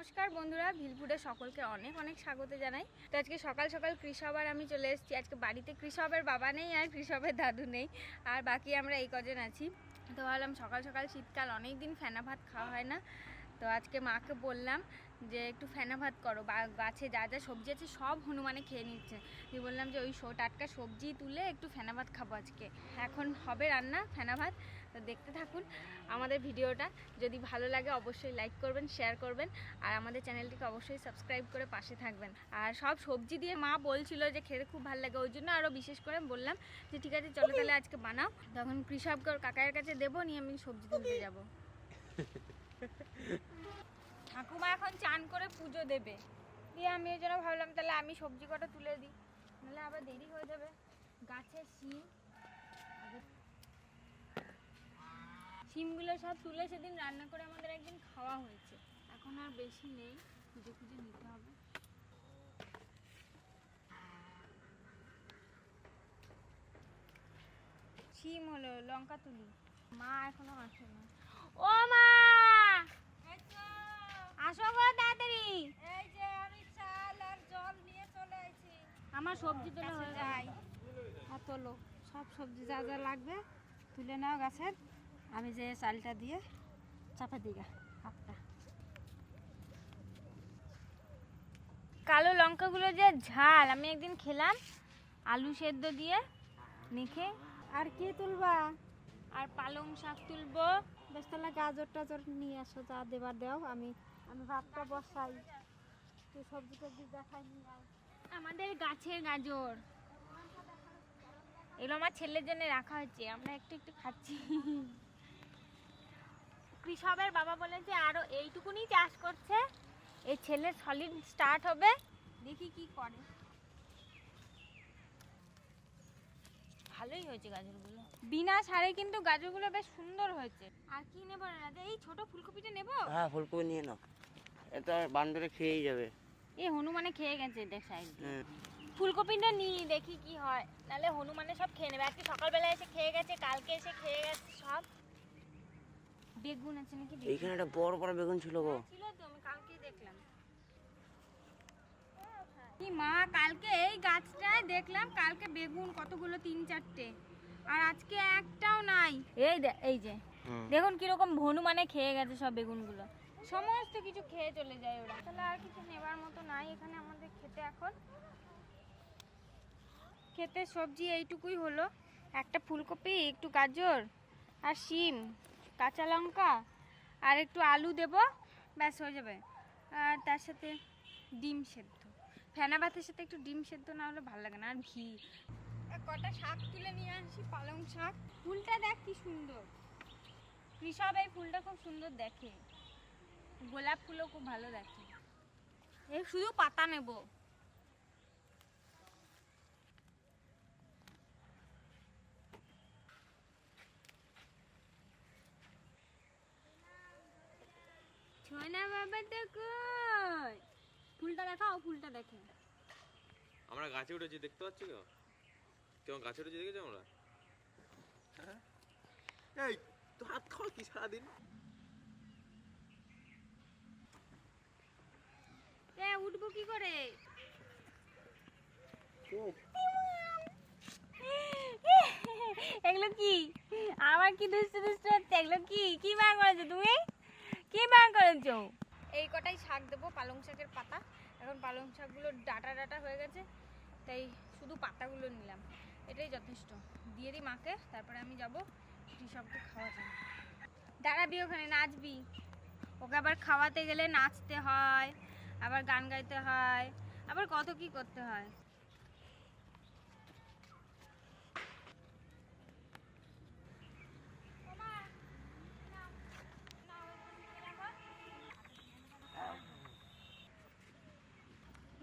নমস্কার বন্ধুরা, ভিলফুডে সকলকে অনেক অনেক স্বাগত জানাই। তো আজকে সকাল সকাল কৃষবার আমি চলে এসেছি। আজকে বাড়িতে কৃষবের বাবা নেই আর কৃষবের দাদু নেই, আর বাকি আমরা এই কজন আছি। তো ভাবলাম সকাল সকাল শীতকাল, অনেক দিন ফেনা ভাত খাওয়া হয় না। তো আজকে মাকে বললাম যে একটু ফেনা ভাত করো, বা গাছে যা যা সবজি আছে সব হনুমানে খেয়ে নিচ্ছে। দিয়ে বললাম যে ওই টাটকা সবজি তুলে একটু ফেনা ভাত খাবো আজকে। এখন হবে রান্না ফেনা ভাত। তো দেখতে থাকুন আমাদের ভিডিওটা। যদি ভালো লাগে অবশ্যই লাইক করবেন, শেয়ার করবেন, আর আমাদের চ্যানেলটিকে অবশ্যই সাবস্ক্রাইব করে পাশে থাকবেন। আর সব সবজি দিয়ে মা বলছিল যে খেতে খুব ভালো লাগে, ওই জন্য আরও বিশেষ করে বললাম যে ঠিক আছে চলো তাহলে আজকে বানাও। তখন কৃষককে ওর কাকার কাছে দেবো, নিয়ে আমি সবজি তুলতে যাবো। ঠাকুমা এখন চান করে পুজো দেবে, দিয়ে আমি ওই জন্য ভাবলাম তাহলে আমি সবজি কটা তুলে দিই, নাহলে আবার দেরি হয়ে যাবে। গাছের শিমগুলো সব তুলে সেদিন রান্না করে আমাদের একদিন খাওয়া হয়েছে, এখন আর বেশি নেই, খুঁজে খুঁজে নিতে হবে। শিম হলো, লঙ্কা তুলি। মা এখনো আসে না। ও মা, আসো গো তাড়াতাড়ি। এই যে আমি চাল আর জল নিয়ে চলে আইছি। আমার সবজি তোলা হয়ে যায়। আর তোলো সব সবজি যা যা লাগবে তুলে নাও গাছের। আমি যে চালটা দিয়ে চাপা দিগা হাতটা। কালো লঙ্কাগুলো যে ঝাল, আমি একদিন খেলাম আলু সেদ্ধ দিয়ে মেখে। আর কি তুলবা? আর পালং শাক তুলবো। বেশ তাহলে গাজর টাজর নিয়ে আসো, যা দেবার দাও। আমি ভাতটা বসাই, তুই সবজি টবজি দেখাই নিয়ে আয়। আমাদের গাছের গাজর এগুলো আমার ছেলের জন্য রাখা হয়েছে, আমরা একটু একটু খাচ্ছি। কৃষকের বাবা বলেছে আরো এইটুকুনি চাষ করছে, এই ছেলের সলিড স্টার্ট হবে, দেখি কি করে। ভালোই হয়েছে গাজরগুলো, বিনা সারে কিন্তু গাজরগুলো বেশ সুন্দর হয়েছে। আর কি নেবো রাজা? এই ছোট ফুলকপিটা নেবো। হ্যাঁ, ফুলকপি নিয়ে নাও, এটা বান্দরে খেয়েই যাবে। এই হনুমানে খেয়ে গেছে, দেখ সাইড দিয়ে। ফুলকপিটা নিই, দেখি কি হয়, নাহলে হনুমানে সব খেয়ে নেবে। আজকে সকালবেলা এসে খেয়ে গেছে, কালকে এসে খেয়ে গেছে সব। বেগুন আছে নাকি? এইখানে একটা বড় বড় বেগুন ছিল গো। ছিল তো, আমি কালকেই দেখলাম। কি মা, কালকে এই গাছটায় দেখলাম কালকে বেগুন কতগুলো, 3-4টে, আর আজকে একটাও নাই। এই যে দেখুন কিরকম হনুমানে খেয়ে গেছে সব বেগুনগুলো, সমস্ত কিছু খেয়ে চলে যায় ওরা। তাহলে আর কিছু নেবার মতো নাই এখানে আমাদের খেতে। এখন খেতে সবজি এইটুকুই হলো, একটা ফুলকপি, একটু গাজর আর শিম, কাঁচা লঙ্কা আর একটু আলু দেব, ব্যাস হয়ে যাবে। আর তার সাথে ডিম সেদ্ধ। ফেনা ভাতের সাথে একটু ডিম সেদ্ধ না হলে ভালো লাগে না। আর ঘি, কটা শাক তুলে নিয়ে আসি, পালং শাক। ফুলটা দেখ কি সুন্দর, কৃষক এই ফুলটা খুব সুন্দর দেখে। গোলাপ ফুলও খুব ভালো দেখে। এই শুধু পাতা নেব। সোনা বাবা তো কই? ফুলটা দেখাও, ফুলটা দেখে। আমরা গাছে উঠেছি, দেখতে পাচ্ছ কেউ? কেউ গাছে উঠেছি দেখেছো আমরা? এই তো হাত খাও কি সারাদিন? উঠবো কি করে? এগুলো কি? আমার কি দুষ্টু দুষ্টু হচ্ছে? এগুলো কি কি বার করেছো তুমি? কি বার করেছো? এই কটাই শাক দেবো, পালং শাকের পাতা। এখন পালং শাকগুলো ডাটা ডাটা হয়ে গেছে, তাই শুধু পাতাগুলো নিলাম, এটাই যথেষ্ট। দিয়ে দিই মাকে, তারপরে আমি যাবো কৃষককে খাওয়াতে। দাঁড়াবি ওখানে, নাচবি। ওকে আবার খাওয়াতে গেলে নাচতে হয়, আবার গান গাইতে হয়, আবার কত কি করতে হয়।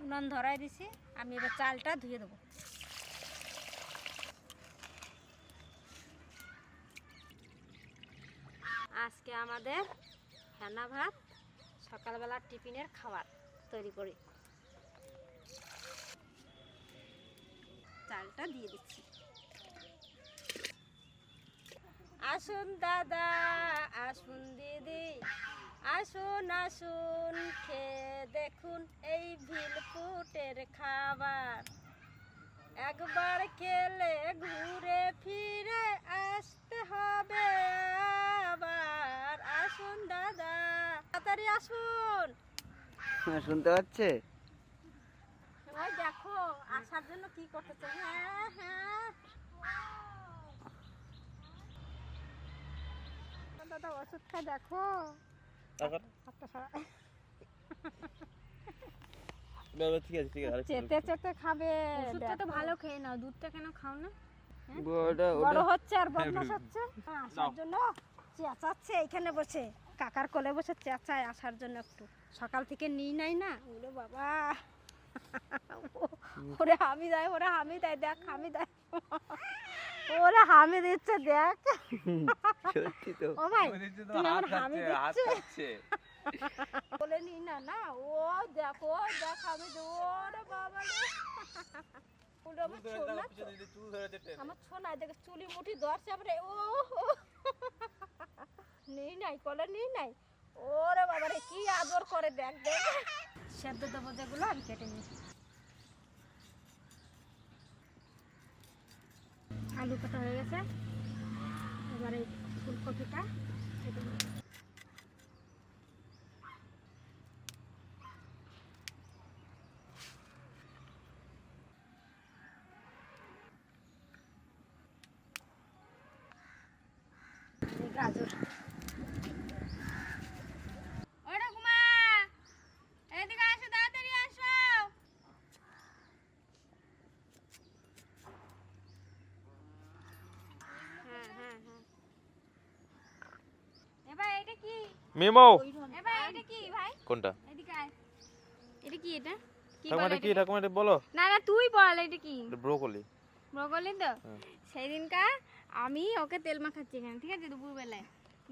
উনান ধরাই দিছি, আমি এবার চালটা ধুয়ে দেবো। আজকে আমাদের ফেনা ভাত সকালবেলা টিফিনের খাবার তৈরি করি। চালটা দিয়ে দিচ্ছি। আসুন দাদা, আসুন দিদি, আসুন আসুন খেয়ে বিকেলে ঘুরে ফিরে আসতে হবে আবার। আসুন দাদা, তাড়াতাড়ি আসুন। শুনতে পাচ্ছে? ওই দেখো আসার জন্য কি করতেছে। হ্যাঁ হ্যাঁ দাদা ওষুধ খাই দেখো। ঠিক আছে ঠিক আছে চেতে চেতে খাবে। ওষুধটা তো ভালো খেয়ে নাও, দুধটা কেন খাও না? বড় হচ্ছে আর বদমাশ হচ্ছে। আসার জন্য চেঁচাচ্ছে এইখানে বসে, কাকার কোলে বসে চেঁচায় আসার জন্য। একটু সকাল থেকে নিই নাই না। ওরে বাবা, ওরে হামি দেয়, ওরে হামি দেয়, দেখ হামি দেয়, ওরে হামি দিচ্ছে দেখ। সত্যি তো। ও ভাই তুই আমার হামি দিচ্ছে। বলে নি না না, ও দেখো দেখ হামি দে। ওরে বাবা রে, ওরে আমার ছোনা, আমার ছোনা দেখে চুলি মুঠি ধরছে। আবার ও নেই নাই, কলে নেই নাই। ওরে বাবা রে কি আদর করে দেখ দেখ। সেদ্ধ দেবো যেগুলো আমি কেটে নিই। আলু কাটা হয়ে গেছে, এবারে ফুলকপিটা কেটে নিই। গাজর ও ঠাকুমা, এদিকে আসো, তাড়াতাড়ি আসো। হ্যাঁ হ্যাঁ হ্যাঁ এবার এটা কি? মিমো এবার এটা কি ভাই? কোনটা? এদিকে আয়। এটা কি? এটা কি ঠাকুমা বলে এটা কি? এটাকে? ঠাকুমা এটা বলো। না না তুই বল এটা কি? ব্রোকলি। ব্রকলি তো? হ্যাঁ। সেই দিনকার আমি ওকে তেল মাখাচ্ছি এখানে, ঠিক আছে, দুপুরবেলায়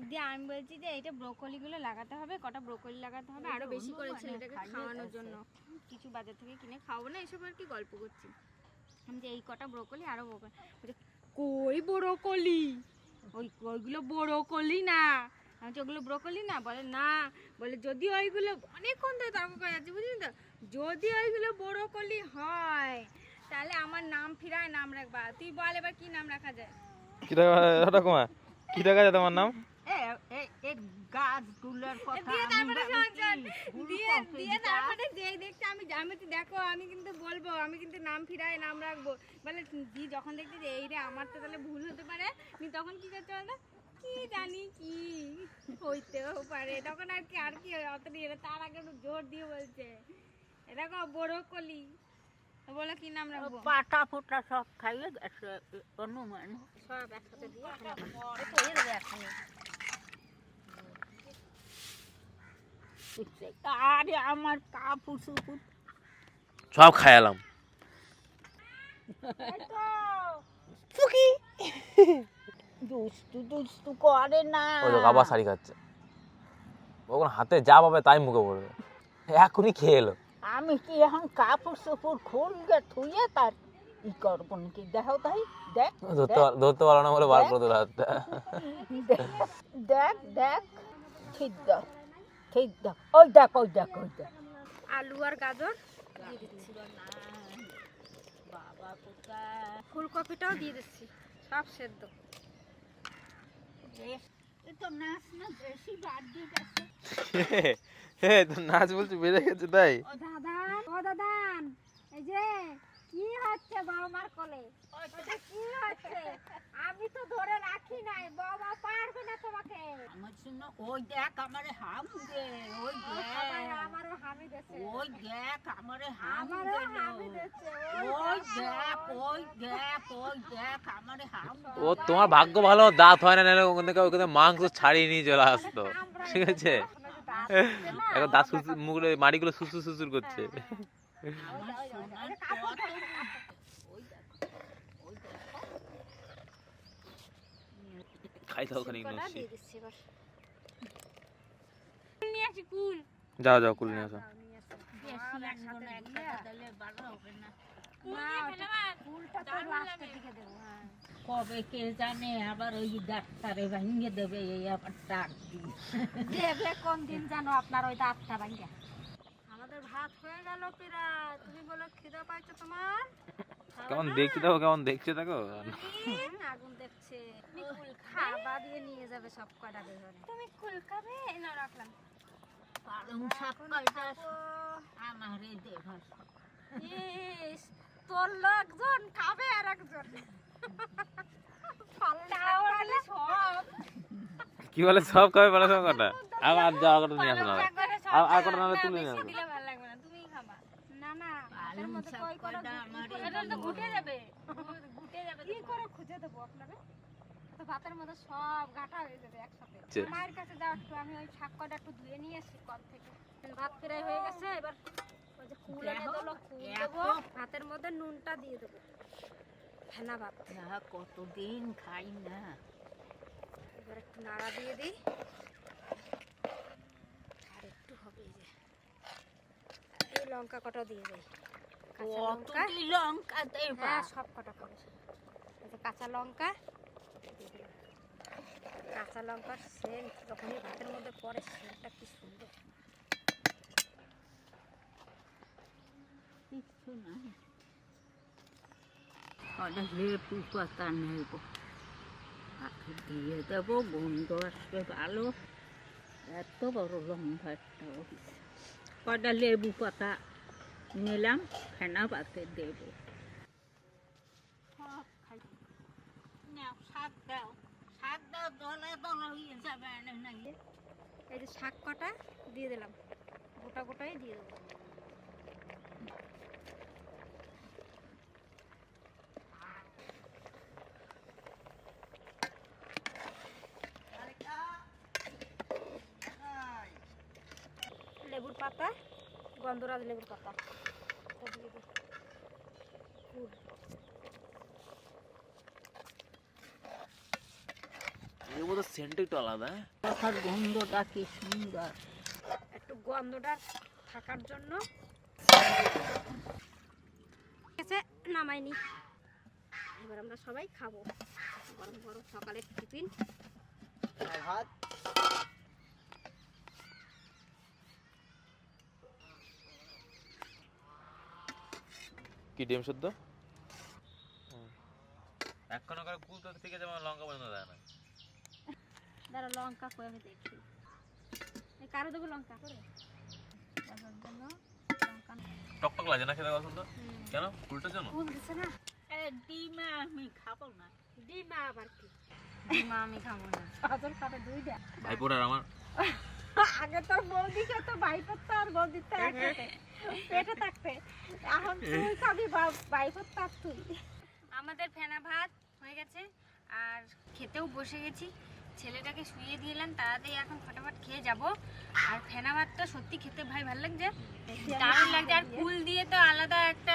দিয়ে আমি বলছি যে এইটা ব্রকলিগুলো লাগাতে হবে, কটা ব্রকলি লাগাতে হবে আরো বেশি করে ছেলেটাকে খাওয়ানোর জন্য। কিছু বাজার থেকে কিনে খাওয়াবো না, এসব আর কি গল্প করছি। আমি যে এই কটা ব্রকলি আরো ব্রকলি, কই ব্রকলি, ওইগুলো ব্রকলি না। আমি বলছি ওগুলো ব্রকলি না, বলে না, বলে যদি ওইগুলো অনেকক্ষণ ধরে তর্ক করে যাচ্ছে, বুঝলি তো, যদি ওইগুলো ব্রকলি হয় তাহলে আমার নাম ফিরায় নাম রাখবা। তুই বল এবার কি নাম রাখা যায়? কি ঠাকুমা কি রাখা যায় তোমার নাম? তারপরে যেই দেখছে আমি দেখো আমি কিন্তু বলবো, আমি কিন্তু নাম ফিরায় নাম রাখবো। বলে জি যখন দেখছি যে এই রে আমার তো তাহলে ভুল হতে পারে, তখন কি করতে বল না, কি জানি কি হইতেও পারে, তখন আর কি অত নিয়ে তার আগে একটু জোর দিয়ে বলছে এরকম ব্রকলি। বলে কি নাম রাখবো? পাটা ফোটা সব খাইয়ে গেছে অনুমান, সব একসাথে দিয়ে আরে আমার কাপড় সুপুর সব খাইলাম। দুষ্টু দুষ্টু করে না। ওই তো আবার শাড়ি খাচ্ছে, ওখানে হাতে যা পাবে তাই মুখে পড়বে, এখনই খেয়ে এলো। আমি কি এখন কাপড় সুপুর খুলবে থুয়ে তার ই করবো নাকি? দেখো তাই দেখ ধরতে পারো না বলে বার করে দিল হাতটা। দেখ দেখ ঠিক দেখ ঠিক দেখ, ওই দেখ ওই দেখ ওই দেখ। আলু আর গাজর দিয়ে দিচ্ছি, বাবা কোথায়, ফুলকপিটাও দিয়ে দিচ্ছি, সব সেদ্ধ। তো নাচ না বেশি বাদ দিয়ে গেছে। তো নাচ বলছি বেড়ে গেছে তাই। ও দাদান এই যে কি হচ্ছে বাবা মার কোলে, ওটা কি হচ্ছে? আমি তো ধরে রাখি নাই, বাবা পারবে না তোমাকে। আমার শুনো, ওই দেখ আমারে হাম দে, ওই দেখ আমারও হামি দেছে, ওই দেখ আমারে হাম দেছে, ওই দেখ ওই দেখ ওই দেখ আমারে হাম। ও তোমার ভাগ্য ভালো দাঁত হয় না, নাহলে ওখানে মাংস ছাড়িয়ে নিয়ে চলে আসতো, ঠিক আছে। এখন দাঁত মুখগুলো মাড়িগুলো সুসুর সুসুর করছে। খাই দাও খানিক নসি। যাও যাও কুল নিয়ে আসো। কবে কে জানে আবার ওই ডাক্তারে ভাঙিয়ে দেবে, এই আবার ডাক দেবে কোন দিন জানো আপনার ওই দাঁতটা ভাঙিয়ে। আমাদের ভাত হয়ে গেল প্রায়, তুমি বলো খিদে পাইছো তোমার? কেমন দেখছে দেখো, কেমন দেখছে দেখো। আগুন দেখছে। খাবা দিয়ে নিয়ে যাবে সব কটা ঘরে। তুমি কুল খাবে? না রাখলাম। পালং শাক কয়টা আমারে দে ভাত। ইস, তোর লোকজন খাবে আর একজন। কি বলে সব খাবে বলে সব কটা? আর যাওয়া কটা নিয়ে আসো। আর কটা নাহলে তুলে নিয়ে আসো। দিলে ভালো লাগবে না, তুমিই খাবা। না না, এর মধ্যে কই করে এটা তো ঘুটে যাবে। ঘুটে যাবে। কি করে খুঁজে দেবো আপনাকে? তো ভাতের মধ্যে সব গাঁটা হয়ে যাবে একসাথে। মায়ের কাছে যাও একটু, আমি ওই শাক কটা একটু ধুয়ে নিয়ে আসি কল থেকে। ভাত প্রায় হয়ে গেছে, এবার ওই যে কুল এনে দিলো, কুল দেবো, ভাতের মধ্যে নুনটা দিয়ে দেবো। ফেনা ভাত কতদিন খাই না। এবার একটু নাড়া দিয়ে দিই, আর একটু হবে। এই যে এই লঙ্কা কটা দিয়ে দেই, কাঁচা লঙ্কা। লঙ্কা দেই, হ্যাঁ সব কটা খাবে। এই যে কাঁচা লঙ্কা, কাঁচা লঙ্কার সেন্ট যখনই ভাতের মধ্যে পড়ে, সেন্টটা কি সুন্দর। কিছু নাই, লেবু পাতা নেব, দিয়ে দেবো, গন্ধ আসবে ভালো। এত বড় লম্বা একটা কটা লেবু পাতা নিলাম, ফেনা পাতে দেবো। শাক দাও, শাক দাও, দলে দলে হয়ে যাবে। এই যে শাক কটা দিয়ে দিলাম, গোটা গোটাই দিয়ে দেবো। লেবুর পাতা, গন্ধরাজ লেবুর পাতা দিয়ে দিই। এর মধ্যে সেন্ট একটু আলাদা। পাতার গন্ধটা কি সুন্দর, একটু গন্ধটা থাকার জন্য নামাইনি। এবার আমরা সবাই খাবো, গরম গরম সকালের টিফিন। ভাত কি ডিম শুদ্ধ এখনো করে কুলতে থেকে যেমন লঙ্কা পর্যন্ত দেয় না। দাঁড়া, লঙ্কা কই আমি দেখি। এই কারো দেবো লঙ্কা করে জন্য লঙ্কা টকটক লাগে না খেতে পছন্দ কেন? উল্টো জন্য ফুল দিছে না। ডিমা আমি খাবো না। ডিমা আবার কি? ডিমা আমি খাবো না। আদর খাবে দুইটা। ভাইপোর আর আমার। আগে তোর বৌদিকে তো ভাইপোর তো আর বৌদির তো একসাথে পেটে থাকতে, এখন তুই খাবি ভাইপোর তার তুই। আমাদের ফেনা ভাত হয়ে গেছে আর খেতেও বসে গেছি। ছেলেটাকে শুইয়ে দিলাম, তাড়াতাড়ি এখন ফটাফট খেয়ে যাব। আর ফেনা ভাতটা সত্যি খেতে ভাই ভালো লাগছে, দারুণ লাগছে। আর কুল দিয়ে তো আলাদা একটা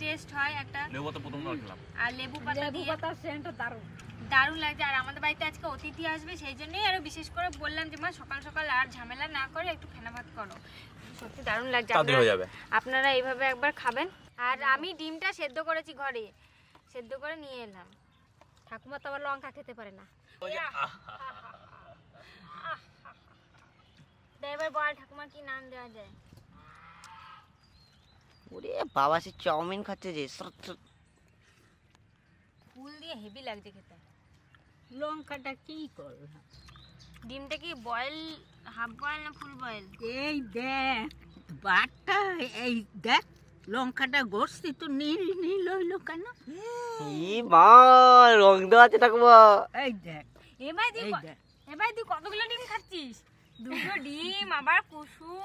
টেস্ট হয় একটা। লেবু পাতা প্রথমবার খেলাম, আর লেবু পাতা দিয়ে সেন্টও দারুণ দারুণ লাগছে। আর আমাদের বাড়িতে আজকে অতিথি আসবে, সেই জন্যই আরো বিশেষ করে বললাম যে মা সকাল সকাল আর ঝামেলা না করে একটু ফেনা ভাত করো। সত্যি দারুণ লাগছে। আপনারা এইভাবে একবার খাবেন। আর আমি ডিমটা সেদ্ধ করেছি ঘরে, সেদ্ধ করে নিয়ে এলাম। ঠাকুমা তো আবার লঙ্কা খেতে পারে না। এবার বল ঠাকুমা কি নাম দেওয়া যায়? ওরে বাবা, সে চাউমিন খাচ্ছে যে। ফুল দিয়ে হেভি লাগছে খেতে। লঙ্কাটা কি করলাম? ডিমটা কি বয়েল, হাফ বয়েল না ফুল বয়েল? এই দেখ বাটটা, এই দেখ লঙ্কাটা গড়ছি তো নীল নীল হইলো কেন? কি মা, রং দেওয়া আছে ঠাকুমা। এই দেখ, এবার তুই কতগুলো ডিম খাচ্ছিস? দুটো ডিম আবার কুসুম।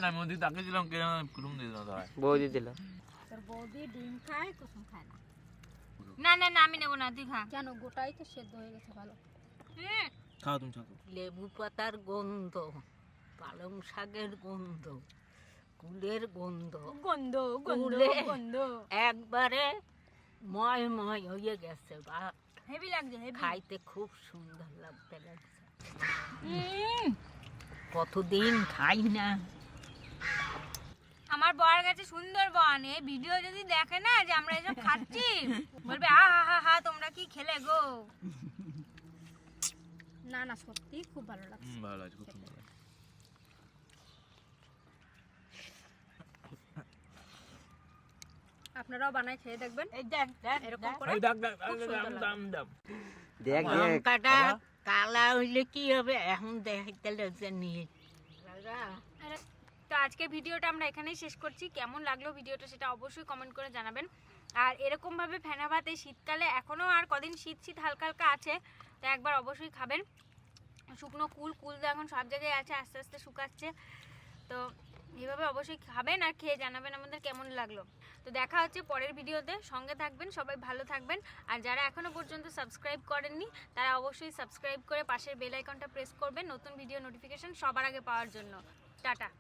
আমি ওদিকে তাকিয়েছিলাম কুসুম দিয়ে দিলাম। বৌদি দিল। তোর বৌদি ডিম খায়, কুসুম খায় না। না না না, আমি নেবো না, তুই খা। কেন? গোটাই তো সেদ্ধ হয়ে গেছে ভালো। খাও তুমি খাও। লেবু পাতার গন্ধ, পালং শাকের গন্ধ, কুলের গন্ধ, গন্ধ গন্ধ গন্ধ একবারে ময় ময় হয়ে গেছে। হেভি লাগছে, হেভি। খাইতে খুব সুন্দর লাগতে লাগছে। কতদিন খাই না। আমার বর গেছে সুন্দরবন, এই ভিডিও যদি দেখে না যে আমরা এসব খাচ্ছি, বলবে আ হা হা হা তোমরা কি খেলে গো। না না, সত্যি খুব ভালো লাগছে। ভালো লাগছে, খুব সুন্দর। আপনারাও বানায় খেয়ে দেখবেন এই দেখ দেখ এরকম করে দেখ দেখ লঙ্কাটা কালা হইলে কি হবে এখন দেখতে লাগছে নিয়ে তো আজকের ভিডিওটা আমরা এখানেই শেষ করছি। কেমন লাগলো ভিডিওটা সেটা অবশ্যই কমেন্ট করে জানাবেন। আর এরকমভাবে ফেনা ভাত এই শীতকালে এখনও আর কদিন শীত শীত হালকা হালকা আছে, তো একবার অবশ্যই খাবেন। শুকনো কুল তো এখন সব জায়গায় আছে, আস্তে আস্তে শুকাচ্ছে, তো এইভাবে অবশ্যই খাবেন আর খেয়ে জানাবেন আমাদের কেমন লাগলো। তো দেখা হচ্ছে পরের ভিডিওতে, সঙ্গে থাকবেন, সবাই ভালো থাকবেন। আর যারা এখনও পর্যন্ত সাবস্ক্রাইব করেননি তারা অবশ্যই সাবস্ক্রাইব করে পাশের বেল আইকনটা প্রেস করবেন নতুন ভিডিও নোটিফিকেশন সবার আগে পাওয়ার জন্য। টাটা।